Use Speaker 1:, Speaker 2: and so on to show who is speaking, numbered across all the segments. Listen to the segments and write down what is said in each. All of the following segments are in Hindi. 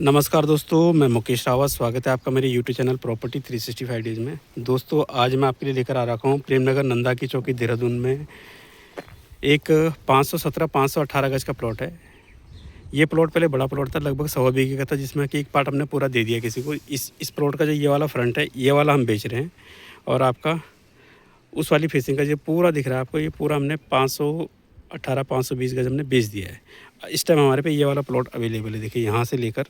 Speaker 1: नमस्कार दोस्तों, मैं मुकेश रावत। स्वागत है आपका मेरे यूट्यूब चैनल प्रॉपर्टी 365 डेज़ में। दोस्तों, आज मैं आपके लिए लेकर आ रखा हूँ प्रेमनगर नंदा की चौकी देहरादून में एक 517 518 गज का प्लॉट है। ये प्लॉट पहले बड़ा प्लॉट था, लगभग 100 बीघे का था, जिसमें कि एक पार्ट हमने पूरा दे दिया किसी को। इस प्लॉट का जो ये वाला फ्रंट है, ये वाला हम बेच रहे हैं। और आपका उस वाली फेसिंग का जो पूरा दिख रहा है आपको, ये पूरा हमने 518 520 गज हमने बेच दिया है। इस टाइम हमारे पे ये वाला प्लॉट अवेलेबल है। देखिए यहाँ से लेकर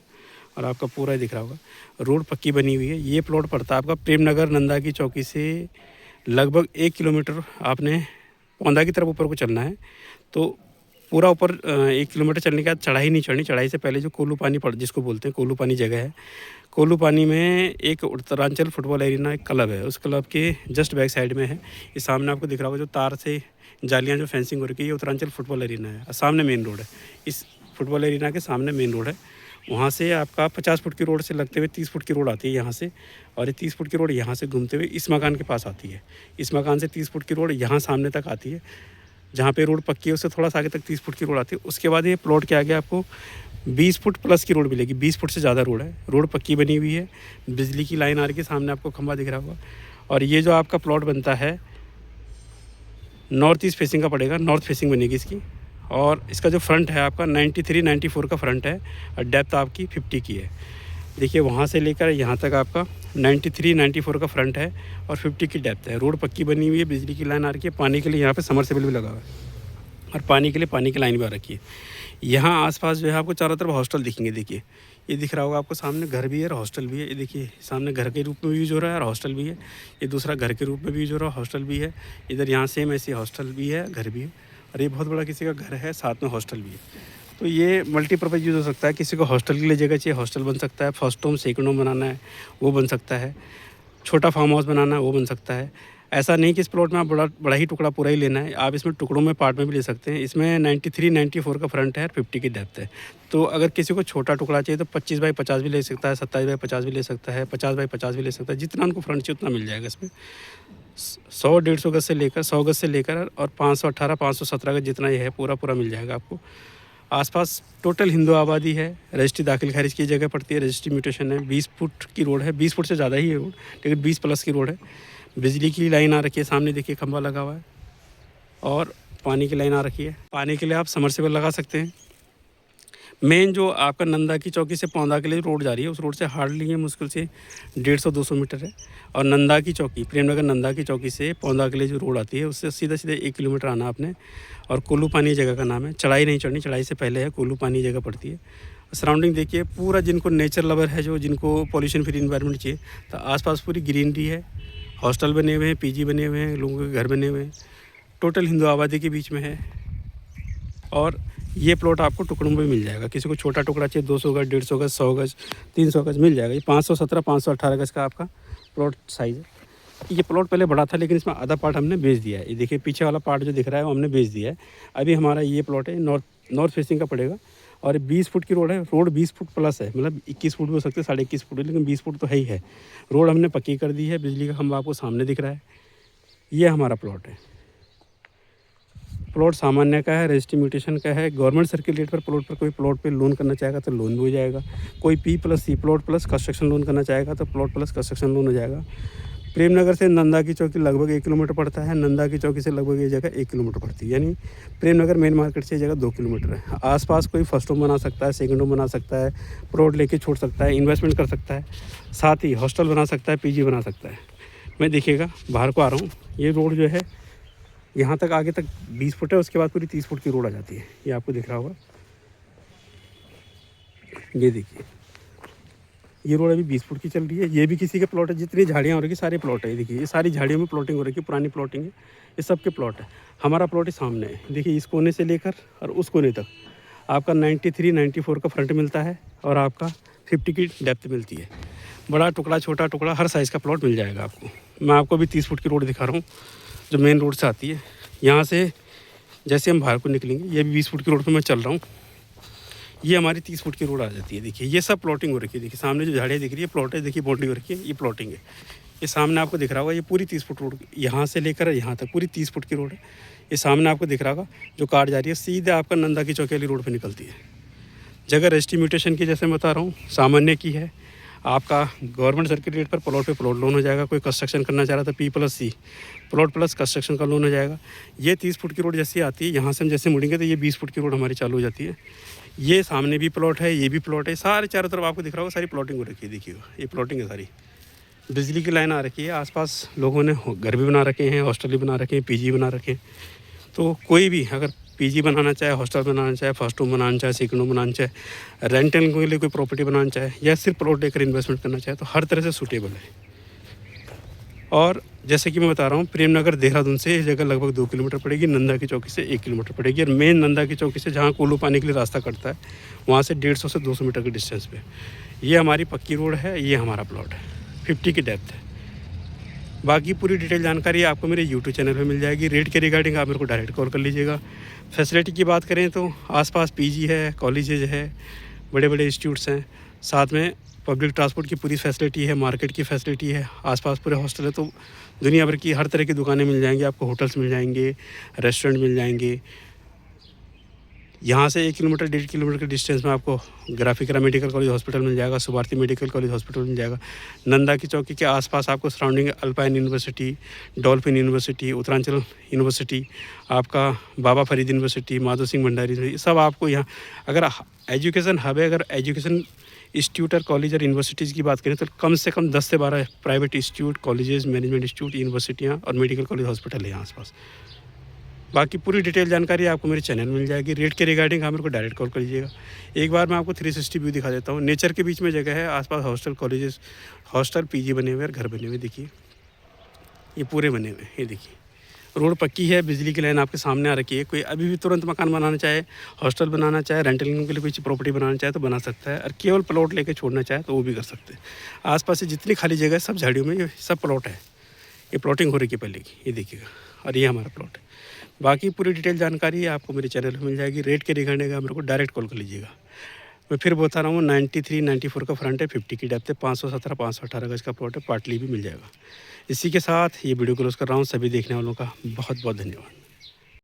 Speaker 1: और आपका पूरा ही दिख रहा होगा, रोड पक्की बनी हुई है। ये प्लॉट पड़ता है आपका प्रेमनगर नंदा की चौकी से लगभग 1 किलोमीटर आपने पौंदा की तरफ ऊपर को चलना है। तो पूरा ऊपर 1 किलोमीटर चलने के बाद चढ़ाई नहीं चढ़नी। चढ़ाई से पहले जो कोल्लू पानी पड़ जिसको बोलते हैं कोल्लू पानी जगह है, कोल्लू पानी में एक उत्तरांचल फुटबॉल एरिना एक क्लब है। उस क्लब के जस्ट बैक साइड में है। ये सामने आपको दिख रहा होगा जो तार से जालियाँ जो फेंसिंग हो रखी है, ये उत्तरांचल फुटबॉल एरिना है। सामने मेन रोड है। इस फुटबॉल एरिना के सामने मेन रोड है। वहाँ से आपका 50 फुट की रोड से लगते हुए 30 फुट की रोड आती है यहाँ से, और ये 30 फुट की रोड यहाँ से घूमते हुए इस मकान के पास आती है। इस मकान से 30 फुट की रोड यहाँ सामने तक आती है। जहाँ पे रोड पक्की है उससे थोड़ा सा आगे तक 30 फुट की रोड आती है। उसके बाद ये प्लॉट के आगे आपको 20 फुट प्लस की रोड मिलेगी। 20 फुट से ज़्यादा रोड है। रोड पक्की बनी हुई है, बिजली की लाइन आ रही है, सामने आपको खंभा दिख रहा होगा। और ये जो आपका प्लॉट बनता है नॉर्थ ईस्ट फेसिंग का पड़ेगा, नॉर्थ फेसिंग बनेगी इसकी। और इसका जो फ्रंट है आपका 93 94 का फ्रंट है, और डेप्थ आपकी 50 की है। देखिए वहाँ से लेकर यहाँ तक आपका 93 94 का फ्रंट है और 50 की डेप्थ है। रोड पक्की बनी हुई है, बिजली की लाइन आ रखी है, पानी के लिए यहाँ पे समरसेबल भी लगा हुआ है, और पानी के लिए पानी की लाइन भी आ रखी है। यहाँ आसपास जो है आपको चारों तरफ हॉस्टल दिखेंगे। देखिए ये दिख रहा होगा आपको, सामने घर भी है और हॉस्टल भी है। ये देखिए सामने घर के रूप में भी यूज हो रहा है और हॉस्टल भी है। ये दूसरा घर के रूप में भी यूज हो रहा है, हॉस्टल भी है। इधर यहाँ सेम ऐसी हॉस्टल भी है, घर भी है, और ये बहुत बड़ा किसी का घर है, साथ में हॉस्टल भी है। तो ये मल्टीपर्पज़ यूज़ हो सकता है। किसी को हॉस्टल के लिए जगह चाहिए, हॉस्टल बन सकता है। फर्स्ट होम सेकंड होम बनाना है, वो बन सकता है। छोटा फार्म हाउस बनाना है, वो बन सकता है। ऐसा नहीं कि इस प्लॉट में आप बड़ा ही टुकड़ा पूरा ही लेना है। आप इसमें टुकड़ों में पार्ट में भी ले सकते हैं। इसमें 93 94 का फ्रंट है, 50 की डेप्थ है। तो अगर किसी को छोटा टुकड़ा चाहिए तो 25 बाई 50 भी ले सकता है, 27 बाई 50 भी ले सकता है, 50 बाई 50 भी ले सकता है। जितना उनको फ्रंट चाहिए उतना मिल जाएगा इसमें। 100 150 गज से लेकर 100 गज से लेकर और 518 517 गज जितना ये है पूरा मिल जाएगा आपको। आसपास टोटल हिंदू आबादी है। रजिस्ट्री दाखिल खारिज की जगह पड़ती है, रजिस्ट्री म्यूटेशन है। 20 फुट की रोड है, 20 फुट से ज़्यादा ही है रोड, लेकिन 20 प्लस की रोड है। बिजली की लाइन आ रखी है, सामने देखिए खंभा लगा हुआ है, और पानी की लाइन आ रखी है। पानी के लिए आप समरसेबल लगा सकते हैं। मेन जो आपका नंदा की चौकी से पौंदा के लिए रोड जा रही है, उस रोड से हार्डली है मुश्किल से 150-200 मीटर है। और नंदा की चौकी, प्रेमनगर नंदा की चौकी से पौंदा के लिए जो रोड आती है, उससे सीधा 1 किलोमीटर आना आपने। और कोल्लू पानी जगह का नाम है। चढ़ाई नहीं चढ़नी, चढ़ाई से पहले है, कोल्लू पानी जगह पड़ती है। सराउंडिंग देखिए पूरा, जिनको नेचर लवर है, जो जिनको पॉल्यूशन फ्री इन्वायरमेंट चाहिए, तो आसपास पूरी ग्रीनरी है। हॉस्टल बने हुए हैं, पीजी बने हुए हैं, लोगों के घर बने हुए हैं। टोटल हिंदू आबादी के बीच में है। और ये प्लॉट आपको टुकड़ों में भी मिल जाएगा। किसी को छोटा टुकड़ा चाहिए 200 गज 150 गज 100 गज 300 गज मिल जाएगा। ये 517 518 गज का आपका प्लॉट साइज़ है। ये प्लॉट पहले बड़ा था, लेकिन इसमें आधा पार्ट हमने बेच दिया है। ये देखिए पीछे वाला पार्ट जो दिख रहा है वो हमने बेच दिया है। अभी हमारा ये प्लॉट है नॉर्थ फेसिंग का पड़ेगा, और 20 फुट की रोड है। रोड 20 फुट प्लस है, मतलब 21 फुट भी हो सकते हैं, 21.5 फुट, लेकिन 20 फुट तो है ही है। रोड हमने पक्की कर दी है। बिजली का खंभा आपको सामने दिख रहा है। ये हमारा प्लॉट है। प्लॉट सामान्य का है, रजिस्ट्री म्यूटेशन का है। गवर्नमेंट सर्किल रेट पर प्लॉट पर कोई प्लॉट पे लोन करना चाहेगा तो लोन भी हो जाएगा। कोई P+C plot plus construction loan करना चाहेगा तो प्लॉट प्लस कंस्ट्रक्शन लोन हो जाएगा। प्रेमनगर से नंदा की चौकी लगभग 1 किलोमीटर पड़ता है। नंदा की चौकी से लगभग ये जगह 1 किलोमीटर पड़ती है, यानी प्रेमनगर मेन मार्केट से ये जगह 2 किलोमीटर है। आसपास कोई फर्स्ट होम बना सकता है, सेकंड होम बना सकता है, प्लॉट लेके छोड़ सकता है, इन्वेस्टमेंट कर सकता है, साथ ही हॉस्टल बना सकता है, पीजी बना सकता है। मैं देखिएगा बाहर को आ रहा हूँ। ये रोड जो है यहाँ तक आगे तक 20 फुट है, उसके बाद पूरी 30 फुट की रोड आ जाती है। ये आपको दिख रहा होगा। ये देखिए ये रोड अभी 20 फुट की चल रही है। ये भी किसी के प्लॉट है। जितनी झाड़ियाँ हो रखी सारे प्लॉट है। देखिए ये सारी झाड़ियों में प्लॉटिंग हो रखी है, पुरानी प्लॉटिंग है। ये सब के प्लॉट है। हमारा प्लॉट ही सामने है। देखिए इस कोने से लेकर और उस कोने तक आपका 93 94 का फ्रंट मिलता है, और आपका 50 की डेप्थ मिलती है। बड़ा टुकड़ा छोटा टुकड़ा हर साइज़ का प्लॉट मिल जाएगा आपको। मैं आपको अभी 30 फुट की रोड दिखा रहा हूँ, जो मेन रोड से आती है। यहाँ से जैसे हम बाहर को निकलेंगे, ये भी 20 फुट की रोड पे मैं चल रहा हूँ। ये हमारी 30 फुट की रोड आ जाती है। देखिए ये सब प्लॉटिंग हो रखी है। देखिए सामने जो झाड़ियाँ दिख रही है प्लॉट है। देखिए बाउंड्री हो रखी है, ये प्लॉटिंग है। ये सामने आपको दिख रहा होगा, ये पूरी 30 फुट रोड यहाँ से लेकर यहाँ तक पूरी 30 फुट की रोड है। ये सामने आपको दिख रहा होगा जो कार जा रही है, सीधे आपका नंदा की चौकी वाली रोड पर निकलती है। जगह रजिस्ट्री म्यूटेशन की जैसे मैं बता रहा हूँ, सामान्य की है। आपका गवर्नमेंट सर्किट रेट पर प्लॉट पे प्लॉट लोन हो जाएगा। कोई कंस्ट्रक्शन करना चाह रहा था P+C, प्लॉट प्लस कंस्ट्रक्शन का लोन हो जाएगा। ये 30 फुट की रोड जैसी आती है, यहाँ से हम जैसे मुड़ेंगे तो ये 20 फुट की रोड हमारी चालू हो जाती है। ये सामने भी प्लॉट है, ये भी प्लॉट है, सारे चारों तरफ आपको दिख रहा होगा, सारी प्लॉटिंग हो रखी है। देखिएगा ये प्लॉटिंग है सारी। बिजली की लाइन आ रखी है, आसपास लोगों ने घर भी बना रखे हैं, हॉस्टल भी बना रखे हैं, पीजी बना रखे हैं। तो कोई भी अगर पीजी बनाना चाहे, हॉस्टल बनाना चाहे, फर्स्ट होम बनाना चाहे, सेकंड होम बनाना चाहे, रेंटल के लिए कोई प्रॉपर्टी बनाना चाहे या सिर्फ प्लॉट लेकर इन्वेस्टमेंट करना चाहे, तो हर तरह से सूटेबल है। और जैसे कि मैं बता रहा हूँ, प्रेमनगर देहरादून से ये जगह लगभग 2 किलोमीटर पड़ेगी, नंदा की चौकी से 1 किलोमीटर पड़ेगी। और मेन नंदा की चौकी से जहाँ कुल्लू पानी के लिए रास्ता कटता है, वहाँ से 150 से 200 मीटर के डिस्टेंस पे ये हमारी पक्की रोड है, ये हमारा प्लॉट है, 50 की डेप्थ है। बाकी पूरी डिटेल जानकारी आपको मेरे यूट्यूब चैनल पे मिल जाएगी। रेट के रिगार्डिंग आप मेरे को डायरेक्ट कॉल कर लीजिएगा। फैसिलिटी की बात करें तो आसपास पीजी है, कॉलेजेज है, बड़े बड़े इंस्टीट्यूट्स हैं, साथ में पब्लिक ट्रांसपोर्ट की पूरी फैसिलिटी है, मार्केट की फैसिलिटी है, आसपास पूरे हॉस्टल है। तो दुनिया भर की हर तरह की दुकानें मिल जाएंगी आपको, होटल्स मिल जाएंगे, रेस्टोरेंट मिल जाएंगे। यहाँ से 1 किलोमीटर 1.5 किलोमीटर के डिस्टेंस में आपको ग्राफिकरा मेडिकल कॉलेज हॉस्पिटल मिल जाएगा, सुभारती मेडिकल कॉलेज हॉस्पिटल मिल जाएगा। नंदा की चौकी के आसपास आपको surrounding alpine university, dolphin university, Uttaranchal university, आपका बाबा फरीद यूनिवर्सिटी, माधव सिंह भंडारी यूनिवर्सिटी, सब आपको यहाँ। अगर एजुकेशन हब है, अगर एजुकेशन इंस्टीट्यूट और कॉलेज और यूनिवर्सिटीज़ की बात करें तो कम से कम 10 से 12 private institute, colleges, management institute, यूनिवर्सिटियाँ और मेडिकल कॉलेज हॉस्पिटल है यहाँ आसपास। बाकी पूरी डिटेल जानकारी आपको मेरे चैनल में मिल जाएगी। रेट के रिगार्डिंग आप मेरे को डायरेक्ट कॉल कर लीजिएगा। एक बार मैं आपको 360 व्यू दिखा देता हूँ। नेचर के बीच में जगह है, आसपास हॉस्टल, कॉलेजेस, हॉस्टल, पीजी बने हुए और घर बने हुए। देखिए ये पूरे बने हुए हैं, ये देखिए रोड पक्की है, बिजली की लाइन आपके सामने आ रखी है। कोई अभी भी तुरंत मकान बनाना चाहे, हॉस्टल बनाना चाहे, रेंटल के लिए कोई प्रॉपर्टी बनाना चाहे तो बना सकता है, और केवल प्लॉट लेके छोड़ना चाहे तो वो भी कर सकते हैं। आसपास से जितनी खाली जगह है सब झाड़ियों में, ये सब प्लॉट है। ये प्लॉटिंग हो रही है पहले की, ये देखिएगा, और ये हमारा प्लॉट है। बाकी पूरी डिटेल जानकारी आपको मेरे चैनल पर मिल जाएगी। रेट के रिगार्डिंग आप मेरे को डायरेक्ट कॉल कर लीजिएगा। मैं फिर बता रहा हूँ, 93, 94 का फ्रंट है, 50 की डेप्थ है, 517, 518 गज का प्लॉट है, पार्टली भी मिल जाएगा। इसी के साथ ये वीडियो क्लोज कर रहा हूँ। सभी देखने वालों का बहुत बहुत धन्यवाद।